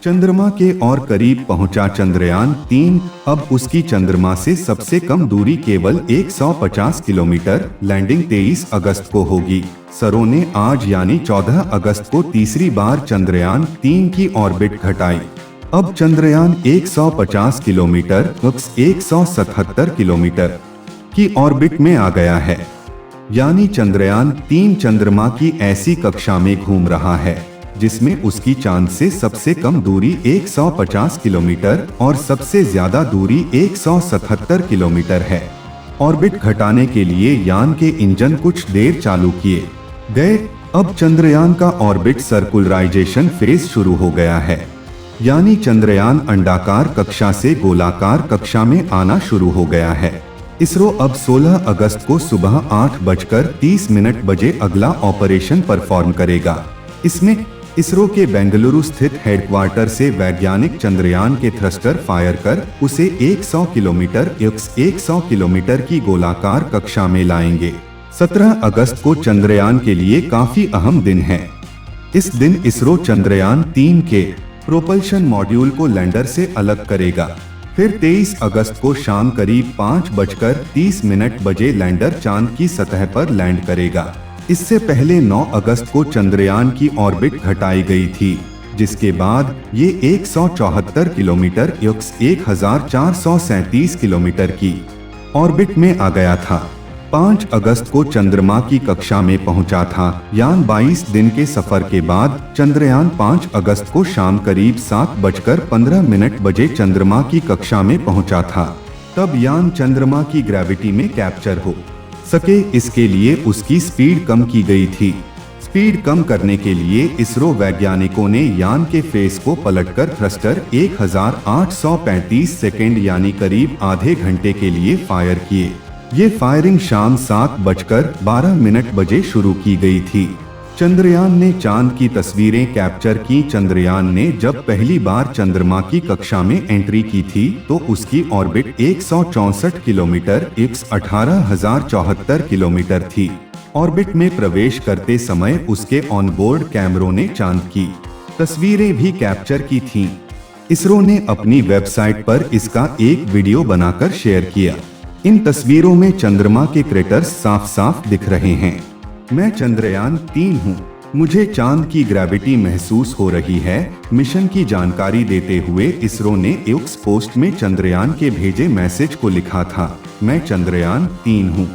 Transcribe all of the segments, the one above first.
चंद्रमा के और करीब पहुंचा चंद्रयान 3। अब उसकी चंद्रमा से सबसे कम दूरी केवल 150 किलोमीटर। लैंडिंग 23 अगस्त को होगी। इसरो ने आज यानी 14 अगस्त को तीसरी बार चंद्रयान 3 की ऑर्बिट घटाई। अब चंद्रयान 150 किलोमीटर 177 किलोमीटर की ऑर्बिट में आ गया है, यानी चंद्रयान 3 चंद्रमा की ऐसी कक्षा में घूम रहा है जिसमें उसकी चांद से सबसे कम दूरी 150 किलोमीटर और सबसे ज्यादा दूरी 177 किलोमीटर है। ऑर्बिट घटाने के लिए यान के इंजन कुछ देर चालू किए गए। अब चंद्रयान का ऑर्बिट सर्कुलराइजेशन फेज शुरू हो गया है, यानी चंद्रयान अंडाकार कक्षा से गोलाकार कक्षा में आना शुरू हो गया है। इसरो अब 16 अगस्त को सुबह 8:30 बजे अगला ऑपरेशन परफॉर्म करेगा। इसमें इसरो के बेंगलुरु स्थित हेडक्वार्टर से वैज्ञानिक चंद्रयान के थ्रस्टर फायर कर उसे 100 किलोमीटर की गोलाकार कक्षा में लाएंगे। 17 अगस्त को चंद्रयान के लिए काफी अहम दिन है। इस दिन इसरो चंद्रयान 3 के प्रोपल्शन मॉड्यूल को लैंडर से अलग करेगा। फिर 23 अगस्त को शाम करीब 5:30 बजे लैंडर चांद की सतह पर लैंड करेगा। इससे पहले 9 अगस्त को चंद्रयान की ऑर्बिट घटाई गई थी, जिसके बाद ये 174 किलोमीटर 1437 किलोमीटर की ऑर्बिट में आ गया था। 5 अगस्त को चंद्रमा की कक्षा में पहुंचा था। यान 22 दिन के सफर के बाद चंद्रयान 5 अगस्त को शाम करीब 7:15 बजे चंद्रमा की कक्षा में पहुंचा था। तब यान चंद्रमा की ग्रेविटी में कैप्चर हो सके, इसके लिए उसकी स्पीड कम की गई थी। स्पीड कम करने के लिए इसरो वैज्ञानिकों ने यान के फेस को पलटकर थ्रस्टर 1835 सेकेंड यानी करीब आधे घंटे के लिए फायर किए। ये फायरिंग शाम 7:12 बजे शुरू की गई थी। चंद्रयान ने चांद की तस्वीरें कैप्चर की। चंद्रयान ने जब पहली बार चंद्रमा की कक्षा में एंट्री की थी तो उसकी ऑर्बिट 164 किलोमीटर 18,074 किलोमीटर थी। ऑर्बिट में प्रवेश करते समय उसके ऑनबोर्ड कैमरों ने चांद की तस्वीरें भी कैप्चर की थीं। इसरो ने अपनी वेबसाइट पर इसका एक वीडियो बनाकर शेयर किया। इन तस्वीरों में चंद्रमा के क्रेटर्स साफ-साफ दिख रहे हैं। मैं चंद्रयान 3 हूँ, मुझे चांद की ग्रेविटी महसूस हो रही है। मिशन की जानकारी देते हुए इसरो ने एक्स पोस्ट में चंद्रयान के भेजे मैसेज को लिखा था, मैं चंद्रयान 3 हूँ,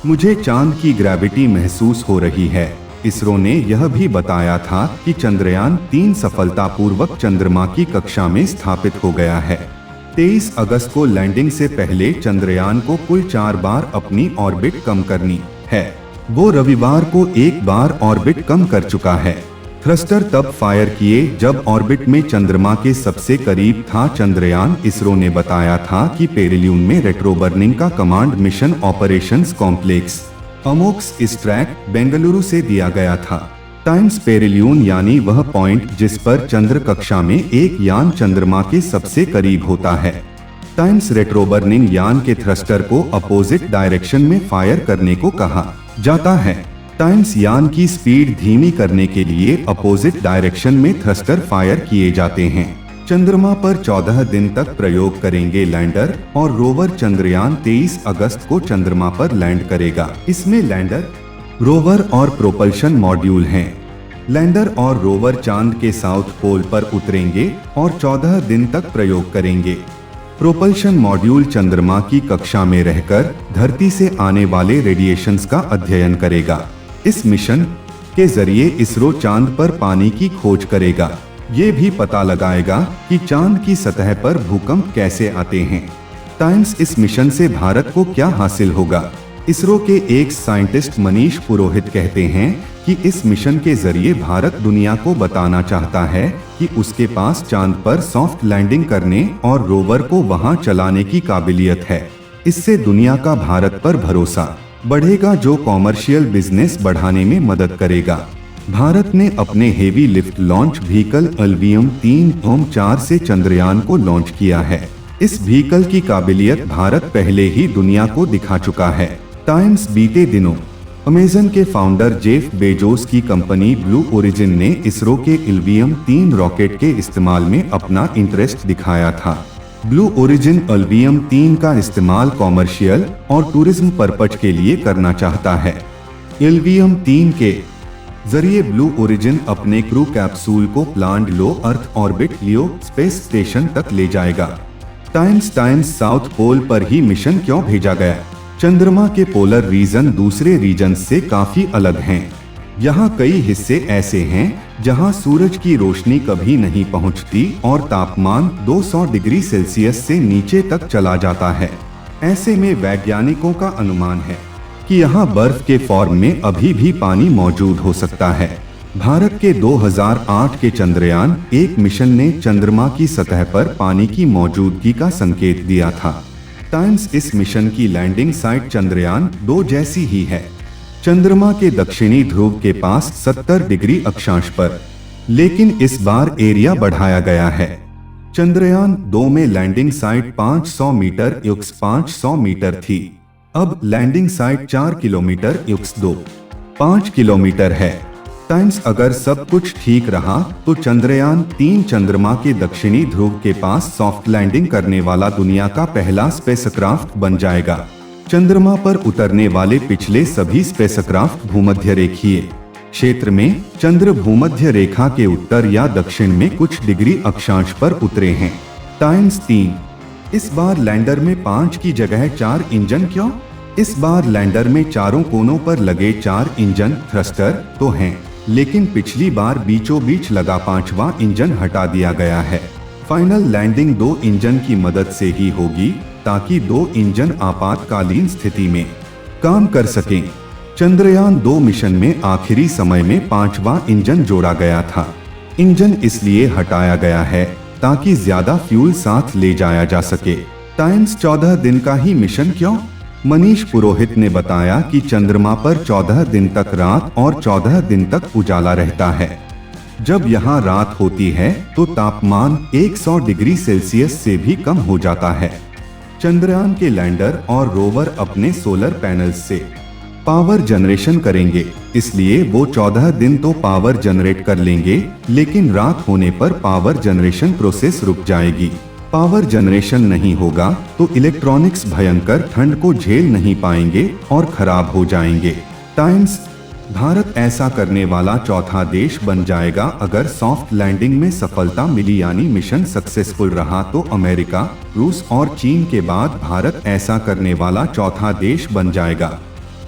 मुझे चांद की ग्रेविटी महसूस हो रही है। इसरो ने यह भी बताया था कि चंद्रयान 3 सफलतापूर्वक चंद्रमा की कक्षा में स्थापित हो गया है। 23 अगस्त को लैंडिंग से पहले चंद्रयान को कुल 4 बार अपनी ऑर्बिट कम करनी है। वो रविवार को एक बार ऑर्बिट कम कर चुका है। थ्रस्टर तब फायर किए जब ऑर्बिट में चंद्रमा के सबसे करीब था चंद्रयान। इसरो ने बताया था कि पेरिलियन में रेट्रोबर्निंग का कमांड मिशन ऑपरेशंस कॉम्प्लेक्स अमोक्स इस ट्रैक बेंगलुरु से दिया गया था। टाइम्स पेरिलियन यानी वह पॉइंट जिस पर चंद्र कक्षा में एक यान चंद्रमा के सबसे करीब होता है। टाइम्स रेट्रोबर्निंग यान के थ्रस्टर को अपोजिट डायरेक्शन में फायर करने को कहा जाता है। टाइम्स यान की स्पीड धीमी करने के लिए अपोजिट डायरेक्शन में थ्रस्टर फायर किए जाते हैं। चंद्रमा पर 14 दिन तक प्रयोग करेंगे लैंडर और रोवर। चंद्रयान 23 अगस्त को चंद्रमा पर लैंड करेगा। इसमें लैंडर, रोवर और प्रोपल्शन मॉड्यूल हैं। लैंडर और रोवर चांद के साउथ पोल पर उतरेंगे और 14 दिन तक प्रयोग करेंगे। प्रोपल्शन मॉड्यूल चंद्रमा की कक्षा में रहकर धरती से आने वाले रेडिएशंस का अध्ययन करेगा। इस मिशन के जरिए इसरो चांद पर पानी की खोज करेगा। ये भी पता लगाएगा कि चांद की सतह पर भूकंप कैसे आते हैं। टाइम्स इस मिशन से भारत को क्या हासिल होगा। इसरो के एक साइंटिस्ट मनीष पुरोहित कहते हैं कि इस मिशन के जरिए भारत दुनिया को बताना चाहता है कि उसके पास चांद पर सॉफ्ट लैंडिंग करने और रोवर को वहां चलाने की काबिलियत है। इससे दुनिया का भारत पर भरोसा बढ़ेगा, जो कॉमर्शियल बिजनेस बढ़ाने में मदद करेगा। भारत ने अपने हेवी लिफ्ट लॉन्च व्हीकल अल्बियम 3-4 से चंद्रयान को लॉन्च किया है। इस व्हीकल की काबिलियत भारत पहले ही दुनिया को दिखा चुका है। टाइम्स बीते दिनों अमेज़न के फाउंडर जेफ बेजोस की कंपनी ब्लू ओरिजिन ने इसरो के इल्वियम 3 रॉकेट के इस्तेमाल में अपना इंटरेस्ट दिखाया था। ब्लू ओरिजिन इल्वियम 3 का इस्तेमाल कॉमर्शियल और टूरिज्म पर्पज के लिए करना चाहता है। इल्वियम 3 के जरिए ब्लू ओरिजिन अपने क्रू कैप्सूल को प्लान्ड लो अर्थ ऑर्बिट लियो स्पेस स्टेशन तक ले जाएगा। टाइम्स साउथ पोल पर ही मिशन क्यों भेजा गया? चंद्रमा के पोलर रीजन दूसरे रीजन से काफी अलग हैं। यहाँ कई हिस्से ऐसे हैं जहाँ सूरज की रोशनी कभी नहीं पहुँचती और तापमान 200 डिग्री सेल्सियस से नीचे तक चला जाता है। ऐसे में वैज्ञानिकों का अनुमान है कि यहाँ बर्फ के फॉर्म में अभी भी पानी मौजूद हो सकता है। भारत के 2008 के चंद्रयान 1 मिशन ने चंद्रमा की सतह पर पानी की मौजूदगी का संकेत दिया था। टाइम्स इस मिशन की लैंडिंग साइट चंद्रयान 2 जैसी ही है, चंद्रमा के दक्षिणी ध्रुव के पास 70 डिग्री अक्षांश पर, लेकिन इस बार एरिया बढ़ाया गया है। चंद्रयान 2 में landing site 500 metre use 500 metre थी, अब landing site 4 kilometre use 5 kilometre है। टाइम्स अगर सब कुछ ठीक रहा तो चंद्रयान 3 चंद्रमा के दक्षिणी ध्रुव के पास सॉफ्ट लैंडिंग करने वाला दुनिया का पहला स्पेसक्राफ्ट बन जाएगा। चंद्रमा पर उतरने वाले पिछले सभी स्पेसक्राफ्ट भूमध्य रेखीय क्षेत्र में चंद्र भूमध्य रेखा के उत्तर या दक्षिण में कुछ डिग्री अक्षांश पर उतरे हैं। टाइम्स 3 इस बार लैंडर में 5 की जगह 4 इंजन क्यों? इस बार लैंडर में चारों कोनों पर लगे 4 इंजन थ्रस्टर तो हैं, लेकिन पिछली बार बीचों बीच लगा 5वां इंजन हटा दिया गया है। फाइनल लैंडिंग 2 इंजन की मदद से ही होगी ताकि 2 इंजन आपातकालीन स्थिति में काम कर सकें। चंद्रयान 2 मिशन में आखिरी समय में 5वां इंजन जोड़ा गया था। इंजन इसलिए हटाया गया है ताकि ज्यादा फ्यूल साथ ले जाया जा सके। टाइम्स 14 दिन का ही मिशन क्यों? मनीष पुरोहित ने बताया कि चंद्रमा पर 14 दिन तक रात और 14 दिन तक उजाला रहता है। जब यहाँ रात होती है तो तापमान 100 डिग्री सेल्सियस से भी कम हो जाता है। चंद्रयान के लैंडर और रोवर अपने सोलर पैनल्स से पावर जनरेशन करेंगे, इसलिए वो 14 दिन तो पावर जनरेट कर लेंगे, लेकिन रात होने पर पावर जनरेशन प्रोसेस रुक जाएगी। पावर जनरेशन नहीं होगा तो इलेक्ट्रॉनिक्स भयंकर ठंड को झेल नहीं पाएंगे और खराब हो जाएंगे। टाइम्स भारत ऐसा करने वाला चौथा देश बन जाएगा अगर सॉफ्ट लैंडिंग में सफलता मिली, यानी मिशन सक्सेसफुल रहा तो अमेरिका, रूस और चीन के बाद भारत ऐसा करने वाला चौथा देश बन जाएगा।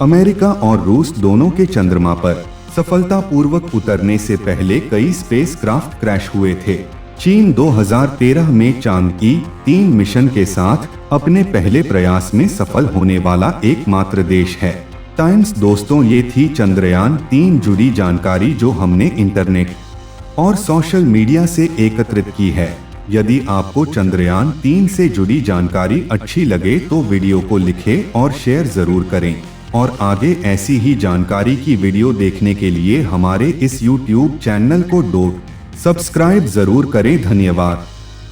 अमेरिका और रूस दोनों के चंद्रमा पर सफलतापूर्वक उतरने से पहले कई स्पेसक्राफ्ट क्रैश हुए थे। चीन 2013 में चांद की 3 मिशन के साथ अपने पहले प्रयास में सफल होने वाला एकमात्र देश है। टाइम्स दोस्तों, ये थी चंद्रयान 3 जुड़ी जानकारी जो हमने इंटरनेट और सोशल मीडिया से एकत्रित की है। यदि आपको चंद्रयान 3 से जुड़ी जानकारी अच्छी लगे तो वीडियो को लिखें और शेयर जरूर करें, और आगे ऐसी ही जानकारी की वीडियो देखने के लिए हमारे इस YouTube चैनल को सब्सक्राइब जरूर करें। धन्यवाद।